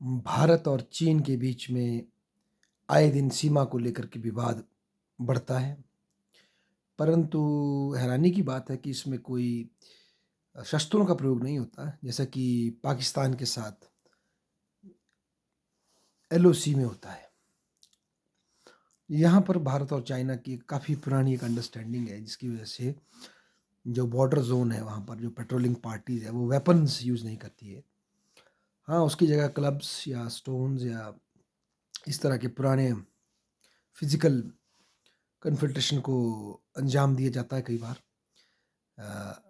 भारत और चीन के बीच में आए दिन सीमा को लेकर के विवाद बढ़ता है। परंतु हैरानी की बात है कि इसमें कोई शस्त्रों का प्रयोग नहीं होता है, जैसा कि पाकिस्तान के साथ एलओसी में होता है। यहाँ पर भारत और चाइना की काफ़ी पुरानी एक अंडरस्टैंडिंग है, जिसकी वजह से जो बॉर्डर ज़ोन है, वहाँ पर जो पेट्रोलिंग पार्टीज़ है, वो वेपन्स यूज़ नहीं करती है। हाँ, उसकी जगह क्लब्स या स्टोन्स या इस तरह के पुराने फिज़िकल कन्फ्रंटेशन को अंजाम दिया जाता है कई बार। अ,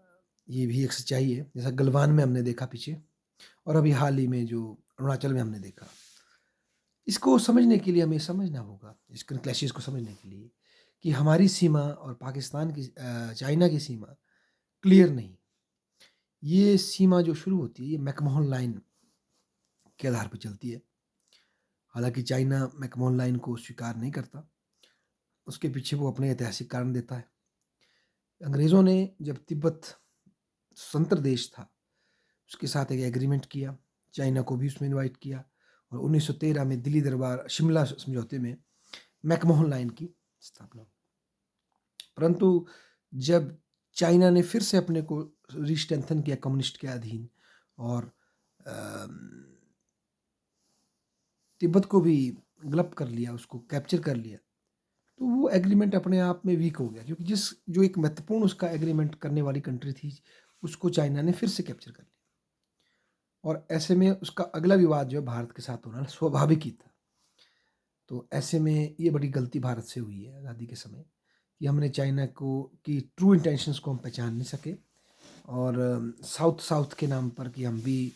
ये भी एक सच्चाई है, जैसा गलवान में हमने देखा पीछे और अभी हाल ही में जो अरुणाचल में हमने देखा। इसको समझने के लिए हमें समझना होगा, इस क्लैशेज़ को समझने के लिए कि हमारी सीमा और पाकिस्तान की चाइना की सीमा क्लियर नहीं। ये सीमा जो शुरू होती है, ये मैकमोहन लाइन के आधार पे चलती है। हालाँकि चाइना मैकमोहन लाइन को स्वीकार नहीं करता, उसके पीछे वो अपने ऐतिहासिक कारण देता है। अंग्रेज़ों ने जब तिब्बत स्वतंत्र देश था, उसके साथ एक एग्रीमेंट किया, चाइना को भी उसमें इनवाइट किया और 1913 में दिल्ली दरबार शिमला समझौते में मैकमोहन लाइन की स्थापना हुई। परंतु जब चाइना ने फिर से अपने को री-स्ट्रेंथन किया कम्युनिस्ट के अधीन और अम, तिब्बत को भी ग्लप कर लिया, उसको कैप्चर कर लिया, तो वो एग्रीमेंट अपने आप में वीक हो गया क्योंकि जिस जो एक महत्वपूर्ण उसका एग्रीमेंट करने वाली कंट्री थी, उसको चाइना ने फिर से कैप्चर कर लिया और ऐसे में उसका अगला विवाद जो है भारत के साथ होना स्वाभाविक ही था। तो ऐसे में ये बड़ी गलती भारत से हुई है आज़ादी के समय कि हमने चाइना को की ट्रू इंटेंशंस को हम पहचान नहीं सके और साउथ साउथ के नाम पर कि हम भी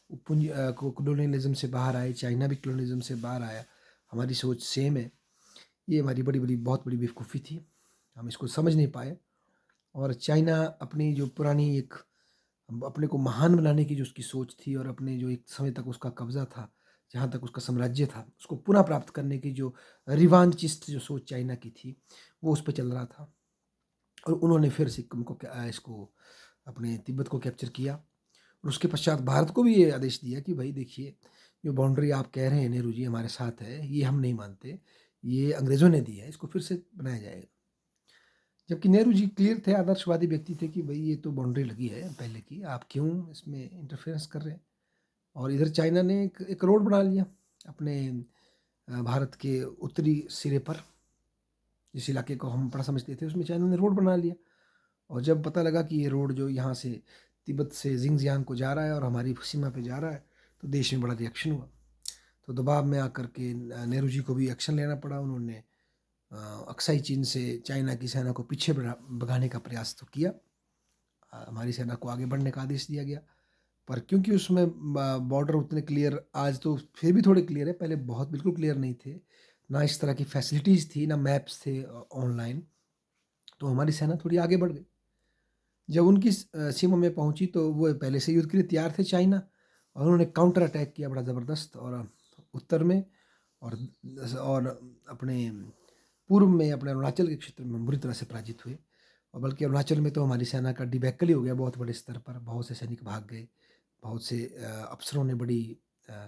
कॉलोनियलिज्म से बाहर आए, चाइना भी कॉलोनियलिज्म से बाहर आया, हमारी सोच सेम है। ये हमारी बड़ी-बड़ी बहुत बड़ी बेवकूफ़ी थी। हम इसको समझ नहीं पाए और चाइना अपनी जो पुरानी एक अपने को महान बनाने की जो उसकी सोच थी और अपने जो एक समय तक उसका कब्ज़ा था, जहाँ तक उसका साम्राज्य था, उसको पुनः प्राप्त करने की जो रिवांचिस्ट जो सोच चाइना की थी, वो उस पे चल रहा था और उन्होंने फिर सिक्किम को इसको अपने तिब्बत को कैप्चर किया और उसके पश्चात भारत को भी ये आदेश दिया कि भाई देखिए, जो बाउंड्री आप कह रहे हैं नेहरू जी हमारे साथ है, ये हम नहीं मानते, ये अंग्रेज़ों ने दी है, इसको फिर से बनाया जाएगा। जबकि नेहरू जी क्लियर थे, आदर्शवादी व्यक्ति थे कि भई ये तो बाउंड्री लगी है पहले की, आप क्यों इसमें इंटरफेरेंस कर रहे हैं? और इधर चाइना ने एक रोड बना लिया अपने भारत के उत्तरी सिरे पर, जिस इलाके को हम बड़ा समझते थे, उसमें चाइना ने रोड बना लिया और जब पता लगा कि ये रोड जो यहाँ से तिब्बत से ज़िंगजियांग को जा रहा है और हमारी सीमा पे जा रहा है, तो देश में बड़ा रिएक्शन हुआ। तो दबाव में आकर के नेहरू जी को भी एक्शन लेना पड़ा, उन्होंने अ, अक्साई चीन से चाइना की सेना को पीछे भगाने का प्रयास तो किया। हमारी सेना को आगे बढ़ने का आदेश दिया गया। पर क्योंकि उसमें बॉर्डर उतने क्लियर आज तो फिर भी थोड़े क्लियर है, पहले बहुत बिल्कुल क्लियर नहीं थे। ना इस तरह की फैसिलिटीज़ थी, ना मैप्स थे ऑनलाइन, तो हमारी सेना थोड़ी आगे बढ़ गई। जब उनकी सीमा में पहुँची तो वो पहले से युद्ध के लिए तैयार थे चाइना और उन्होंने काउंटर अटैक किया बड़ा ज़बरदस्त और उत्तर में और और अपने पूर्व में अपने अरुणाचल के क्षेत्र में बुरी तरह से पराजित हुए और बल्कि अरुणाचल में तो हमारी सेना का डिबैकल ही हो गया बहुत बड़े स्तर पर। बहुत से सैनिक भाग गए, बहुत से अफ़सरों ने बड़ी अ,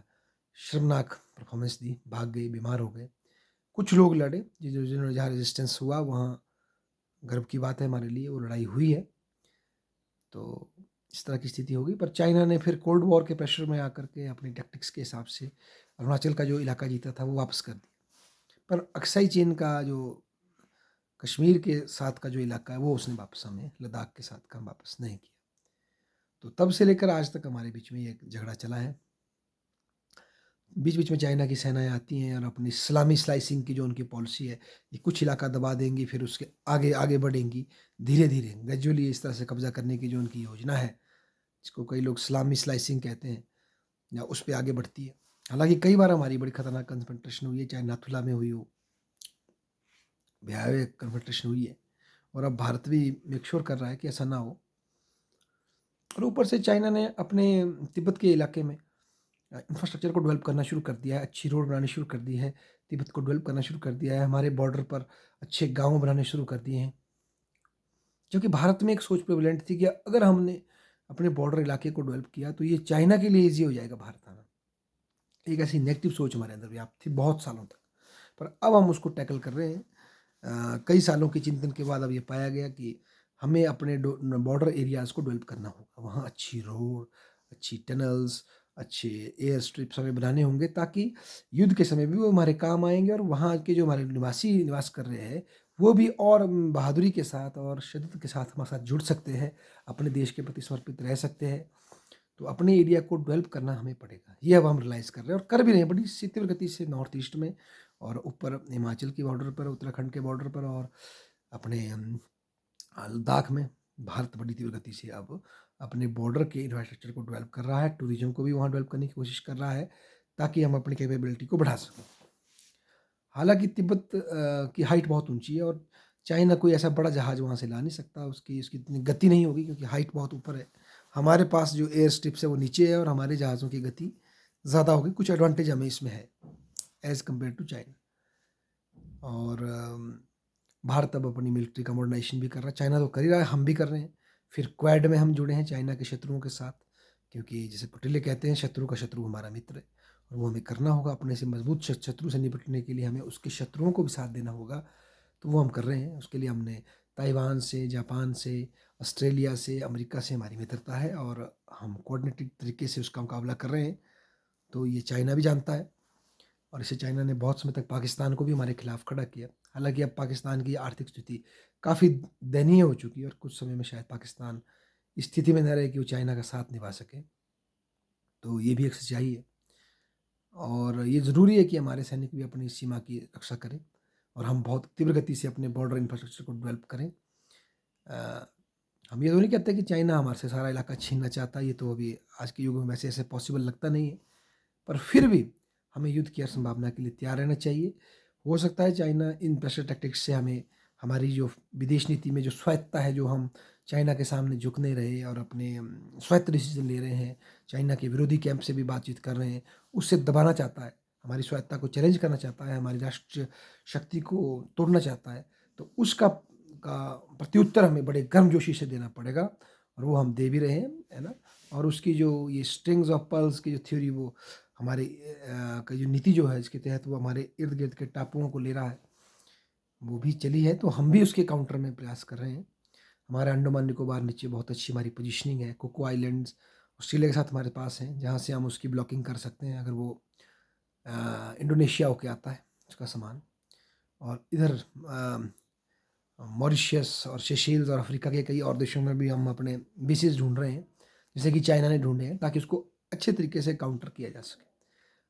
शर्मनाक परफ़ॉर्मेंस दी, भाग गए, बीमार हो गए। कुछ लोग लड़े, जिन्होंने जहाँ रेज़िस्टेंस हुआ वहाँ गर्व की बात है हमारे लिए, वो लड़ाई हुई है। तो इस तरह की स्थिति हो गई पर चाइना ने फिर कोल्ड वॉर के प्रेशर में आकर के अपनी टैक्टिक्स के हिसाब से अरुणाचल का जो इलाका जीता था वो वापस कर दिया। पर अक्साई चीन का जो कश्मीर के साथ का जो इलाका है वो उसने वापस हमें लद्दाख के साथ का वापस नहीं किया। तो तब से लेकर आज तक हमारे बीच में ये झगड़ा चला है। बीच-बीच में चाइना की सेनाएँ आती हैं और अपनी सलामी स्लाइसिंग की जो उनकी पॉलिसी है, ये कुछ इलाका दबा देंगी फिर उसके आगे आगे बढ़ेंगी, धीरे-धीरे ग्रेजुअली इस तरह से कब्ज़ा करने की जो उनकी योजना है, जिसको कई लोग सलामी स्लाइसिंग कहते हैं या उस पे आगे बढ़ती है। हालाँकि कई बार हमारी बड़ी खतरनाक कन्फ्रंटेशन हुई है, चाहे नाथुला में हुई हो, भयावह कन्फ्रंटेशन हुई है और अब भारत भी मेक श्योर कर रहा है कि ऐसा ना हो। और ऊपर से चाइना ने अपने तिब्बत के इलाके में इंफ्रास्ट्रक्चर को डेवलप करना शुरू कर दिया है, अच्छी रोड बनानी शुरू कर दी है, तिब्बत को डेवलप करना शुरू कर दिया है, हमारे बॉर्डर पर अच्छे गाँव बनाने शुरू कर दिए हैं। क्योंकि भारत में एक सोच प्रेवलेंट थी कि अगर हमने अपने बॉर्डर इलाके को डेवलप किया तो ये चाइना के लिए ईज़ी हो जाएगा भारत आना। एक ऐसी नेगेटिव सोच हमारे अंदर व्याप्त थी बहुत सालों तक, पर अब हम उसको टैकल कर रहे हैं। कई सालों के चिंतन के बाद अब ये पाया गया कि हमें अपने बॉर्डर एरियाज़ को डेवलप करना होगा। वहाँ अच्छी रोड, अच्छी टनल्स, अच्छे एयर स्ट्रिप्स हमें बनाने होंगे, ताकि युद्ध के समय भी वो हमारे काम आएँगे और वहाँ के जो हमारे निवासी निवास कर रहे हैं, वो भी और बहादुरी के साथ और शिद्दत के साथ हमारे साथ जुड़ सकते हैं, अपने देश के प्रति समर्पित रह सकते हैं। तो अपने एरिया को डेवलप करना हमें पड़ेगा। ये अब हम रियलाइज़ कर रहे हैं और कर भी रहे हैं बड़ी सी तीव्र गति से नॉर्थ ईस्ट में, और ऊपर हिमाचल की बॉर्डर पर, उत्तराखंड के बॉर्डर पर, और अपने लद्दाख में। भारत बड़ी तीव्र गति से अब अपने बॉर्डर के इंफ्रास्ट्रक्चर को डेवलप कर रहा है, टूरिज़्म को भी वहाँ डेवलप करने की कोशिश कर रहा है, ताकि हम अपनी कैपेबिलिटी को बढ़ा सकें। हालाँकि तिब्बत की हाइट बहुत ऊँची है, और चाइना कोई ऐसा बड़ा जहाज़ वहाँ से ला नहीं सकता, उसकी उसकी इतनी गति नहीं होगी, क्योंकि हाइट बहुत ऊपर है। हमारे पास जो एयर स्ट्रिप्स है वो नीचे है, और हमारे जहाज़ों की गति ज़्यादा होगी, कुछ एडवांटेज हमें इसमें है एज़ कम्पेयर टू चाइना। और भारत अब अपनी मिलिट्री का मॉडर्नाइज़ेशन भी कर रहा है, चाइना तो कर ही रहा है, हम भी कर रहे हैं। फिर क्वाड में हम जुड़े हैं चाइना के शत्रुओं के साथ, क्योंकि जैसे पुटले कहते हैं, शत्रु का शत्रु हमारा मित्र है, और वो हमें करना होगा। अपने से मजबूत शत्रु से निपटने के लिए हमें उसके शत्रुओं को भी साथ देना होगा, तो वो हम कर रहे हैं। उसके लिए हमने ताइवान से, जापान से, ऑस्ट्रेलिया से, अमेरिका से हमारी मित्रता है, और हम कोऑर्डिनेटेड तरीके से उसका मुकाबला कर रहे हैं। तो ये चाइना भी जानता है, और इसे चाइना ने बहुत समय तक पाकिस्तान को भी हमारे खिलाफ खड़ा किया। हालाँकि अब पाकिस्तान की आर्थिक स्थिति काफ़ी दयनीय हो चुकी है, और कुछ समय में शायद पाकिस्तान इस स्थिति में न रहे कि वो चाइना का साथ निभा सके। तो ये भी एक सच्चाई है, और ये ज़रूरी है कि हमारे सैनिक भी अपनी सीमा की रक्षा करें, और हम बहुत तीव्र गति से अपने बॉर्डर इंफ्रास्ट्रक्चर को डेवलप करें। अ, हम ये तो नहीं कहते कि चाइना हमारे से सारा इलाका छीनना चाहता है, ये तो अभी आज के युग में वैसे ऐसे पॉसिबल लगता नहीं है। पर फिर भी हमें युद्ध की हर संभावना के लिए तैयार रहना चाहिए। हो सकता है चाइना इन प्रेशर टैक्टिक्स से हमें, हमारी जो विदेश नीति में जो स्वायत्तता है, जो हम चाइना के सामने झुक नहीं रहे और अपने स्वायत्त डिसीजन ले रहे हैं, चाइना के विरोधी कैंप से भी बातचीत कर रहे हैं, उससे दबाना चाहता है, हमारी स्वायत्तता को चैलेंज करना चाहता है, हमारी राष्ट्रीय शक्ति को तोड़ना चाहता है। तो उसका का प्रत्युत्तर हमें बड़े गर्मजोशी से देना पड़ेगा, और वो हम दे भी रहे हैं, है ना? और उसकी जो ये स्ट्रिंग्स ऑफ पर्ल्स की जो थ्योरी, वो हमारी का जो नीति जो है, इसके तहत वो हमारे इर्द-गिर्द के टापुओं को ले रहा है, वो भी चली है, तो हम भी उसके काउंटर में प्रयास कर रहे हैं। हमारे अंडमान निकोबार नीचे बहुत अच्छी हमारी पोजीशनिंग है, कुको आइलैंड्स ऑस्ट्रेलिया के साथ हमारे पास हैं, जहाँ से हम उसकी ब्लॉकिंग कर सकते हैं, अगर वो इंडोनेशिया होके आता है उसका सामान। और इधर मॉरिशस और सेशेल्स और अफ्रीका के कई और देशों में भी हम अपने बेसेस ढूँढ रहे हैं, जैसे कि चाइना ने ढूँढे हैं, ताकि उसको अच्छे तरीके से काउंटर किया जा सके।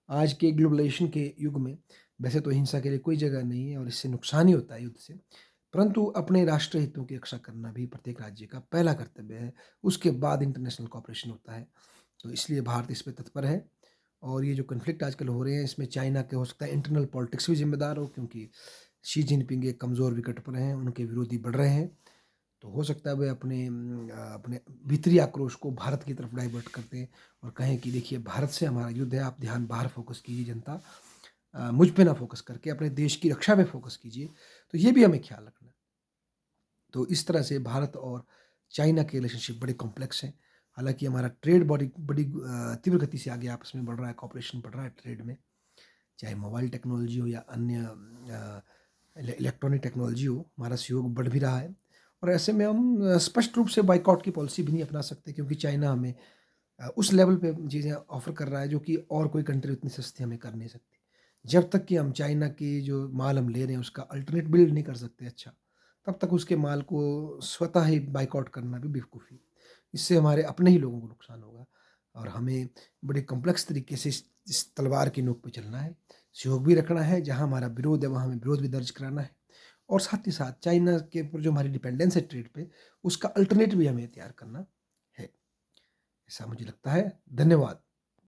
आज के ग्लोबलाइजेशन के युग में वैसे तो हिंसा के लिए कोई जगह नहीं है, और इससे नुकसान ही होता है युद्ध से, परंतु अपने राष्ट्र हितों की रक्षा करना भी प्रत्येक राज्य का पहला कर्तव्य है। उसके बाद इंटरनेशनल कोऑपरेशन होता है। तो इसलिए भारत इस पे तत्पर है, और ये जो कॉन्फ्लिक्ट आजकल हो रहे हैं, इसमें चाइना के हो सकता है इंटरनल पॉलिटिक्स भी ज़िम्मेदार हो, क्योंकि शी जिनपिंग एक कमज़ोर विकेट पर हैं, उनके विरोधी बढ़ रहे हैं। तो हो सकता है वे अपने भीतरी आक्रोश को भारत की तरफ डाइवर्ट कर दें, और कहें कि देखिए, भारत से हमारा युद्ध है, आप ध्यान बाहर फ़ोकस कीजिए जनता, मुझ पे ना फ़ोकस करके अपने देश की रक्षा पे फ़ोकस कीजिए। तो ये भी हमें ख़्याल रखना है। तो इस तरह से भारत और चाइना के रिलेशनशिप बड़े कॉम्प्लेक्स हैं। हालाँकि हमारा ट्रेड बड़ी तीव्र गति से आगे आपस में बढ़ रहा है, कॉपरेशन बढ़ रहा है ट्रेड में, चाहे मोबाइल टेक्नोलॉजी हो या अन्य इलेक्ट्रॉनिक टेक्नोलॉजी हो, हमारा सहयोग बढ़ भी रहा है। और ऐसे में हम स्पष्ट रूप से बायकॉट की पॉलिसी भी नहीं अपना सकते, क्योंकि चाइना हमें उस लेवल पे चीज़ें ऑफ़र कर रहा है, जो कि और कोई कंट्री उतनी सस्ती हमें कर नहीं सकती। जब तक कि हम चाइना की जो माल हम ले रहे हैं उसका अल्टरनेट बिल्ड नहीं कर सकते अच्छा, तब तक उसके माल को स्वतः ही बायकॉट करना भी बेवकूफ़ी है। इससे हमारे अपने ही लोगों को नुकसान होगा, और हमें बड़े कॉम्प्लेक्स तरीके से इस तलवार की नोक पे चलना है। सहयोग भी रखना है, जहाँ हमारा विरोध है वहाँ हमें विरोध भी दर्ज कराना है, और साथ ही साथ चाइना के ऊपर जो हमारी डिपेंडेंस है ट्रेड पे, उसका अल्टरनेट भी हमें तैयार करना है। ऐसा मुझे लगता है। धन्यवाद।